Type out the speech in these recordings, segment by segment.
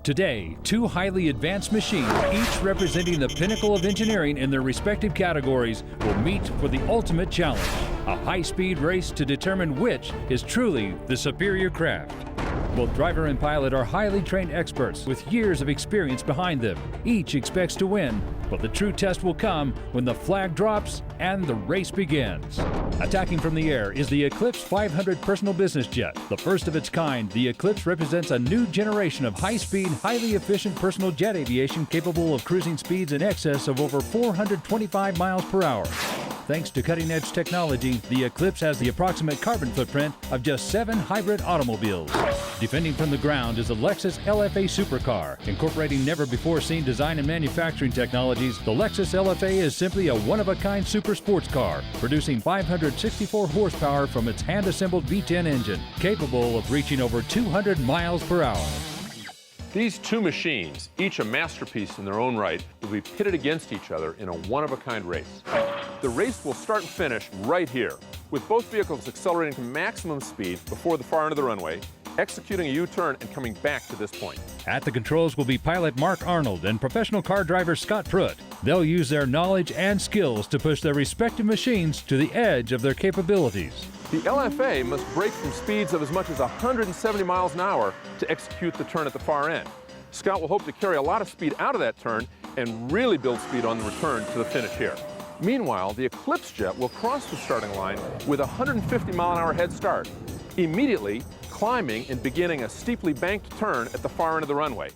Today, two highly advanced machines, each representing the pinnacle of engineering in their respective categories, will meet for the ultimate challenge, a high-speed race to determine which is truly the superior craft. Both driver and pilot are highly trained experts with years of experience behind them. Each expects to win, but the true test will come when the flag drops and the race begins. Attacking from the air is the Eclipse 500 personal business jet. The first of its kind, the Eclipse represents a new generation of high-speed, highly efficient personal jet aviation capable of cruising speeds in excess of over 425 miles per hour. Thanks to cutting-edge technology, the Eclipse has the approximate carbon footprint of just 7 hybrid automobiles. Defending from the ground is a Lexus LFA supercar. Incorporating never-before-seen design and manufacturing technologies, the Lexus LFA is simply a one-of-a-kind super sports car, producing 564 horsepower from its hand-assembled V10 engine, capable of reaching over 200 miles per hour. These two machines, each a masterpiece in their own right, will be pitted against each other in a one-of-a-kind race. The race will start and finish right here, with both vehicles accelerating to maximum speed before the far end of the runway, executing a U-turn and coming back to this point. At the controls will be pilot Mark Arnold and professional car driver Scott Pruett. They'll use their knowledge and skills to push their respective machines to the edge of their capabilities. The LFA must brake from speeds of as much as 170 miles an hour to execute the turn at the far end. Scott will hope to carry a lot of speed out of that turn and really build speed on the return to the finish here. Meanwhile, the Eclipse jet will cross the starting line with a 150 mile an hour head start, immediately climbing and beginning a steeply banked turn at the far end of the runway.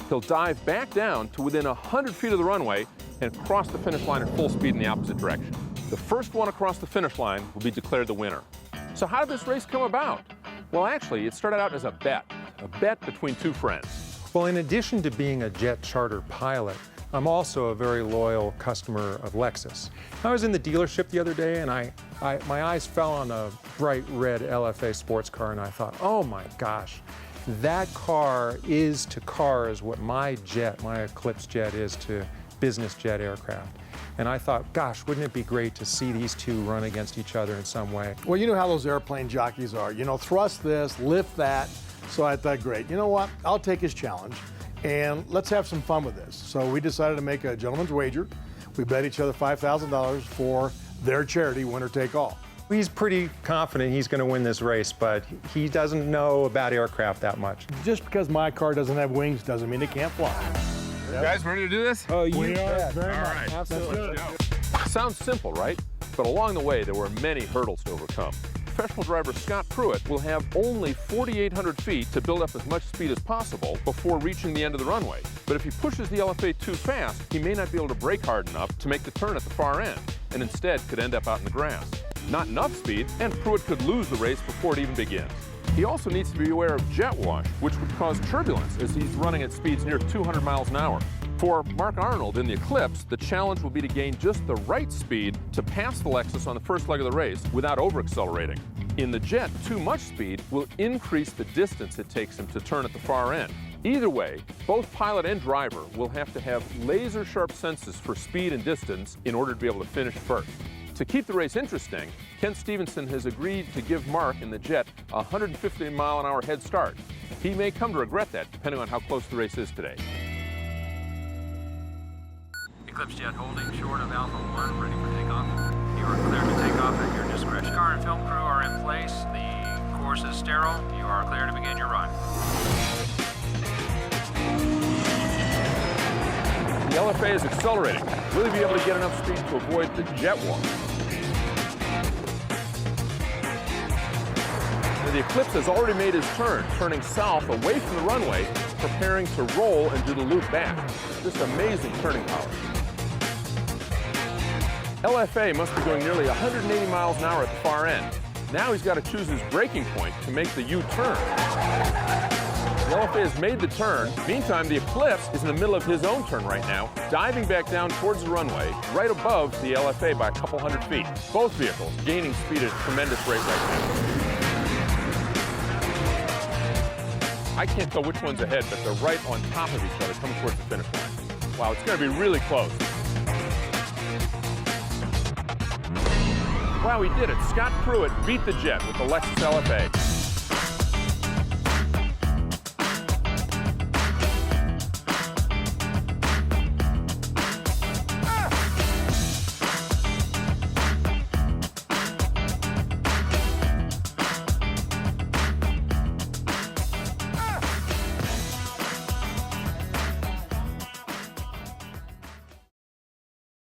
He'll dive back down to within 100 feet of the runway and cross the finish line at full speed in the opposite direction. The first one across the finish line will be declared the winner. So how did this race come about? Well, actually, it started out as a bet between two friends. Well, in addition to being a jet charter pilot, I'm also a very loyal customer of Lexus. I was in the dealership the other day and my eyes fell on a bright red LFA sports car and I thought, oh my gosh, that car is to cars what my Eclipse jet is to business jet aircraft. And I thought, gosh, wouldn't it be great to see these two run against each other in some way? Well, you know how those airplane jockeys are. You know, thrust this, lift that. So I thought, great, you know what? I'll take his challenge and let's have some fun with this. So we decided to make a gentleman's wager. We bet each other $5,000 for their charity, winner take all. He's pretty confident he's going to win this race, but he doesn't know about aircraft that much. Just because my car doesn't have wings doesn't mean it can't fly. You guys ready to do this? Oh, We are very All much. right. Absolutely. Sounds simple, right? But along the way, there were many hurdles to overcome. Professional driver Scott Pruett will have only 4,800 feet to build up as much speed as possible before reaching the end of the runway. But if he pushes the LFA too fast, he may not be able to brake hard enough to make the turn at the far end, and instead could end up out in the grass. Not enough speed, and Pruett could lose the race before it even begins. He also needs to be aware of jet wash, which would cause turbulence as he's running at speeds near 200 miles an hour. For Mark Arnold in the Eclipse, the challenge will be to gain just the right speed to pass the Lexus on the first leg of the race without over-accelerating. In the jet, too much speed will increase the distance it takes him to turn at the far end. Either way, both pilot and driver will have to have laser-sharp senses for speed and distance in order to be able to finish first. To keep the race interesting, Ken Stevenson has agreed to give Mark in the jet a 150 mile an hour head start. He may come to regret that, depending on how close the race is today. Eclipse jet holding short of Alpha 1, ready for takeoff. You are cleared to take off at your discretion. Car and film crew are in place. The course is sterile. You are clear to begin your run. The LFA is accelerating. Will he be able to get enough speed to avoid the jet wash? The Eclipse has already made his turn, turning south away from the runway, preparing to roll and do the loop back. Just amazing turning power. LFA must be going nearly 180 miles an hour at the far end. Now he's got to choose his braking point to make the U-turn. The LFA has made the turn. Meantime, the Eclipse is in the middle of his own turn right now, diving back down towards the runway, right above the LFA by a couple hundred feet. Both vehicles gaining speed at a tremendous rate right now. I can't tell which one's ahead, but they're right on top of each other coming towards the finish line. Wow, it's going to be really close. Wow, he did it. Scott Pruett beat the jet with the Lexus LFA.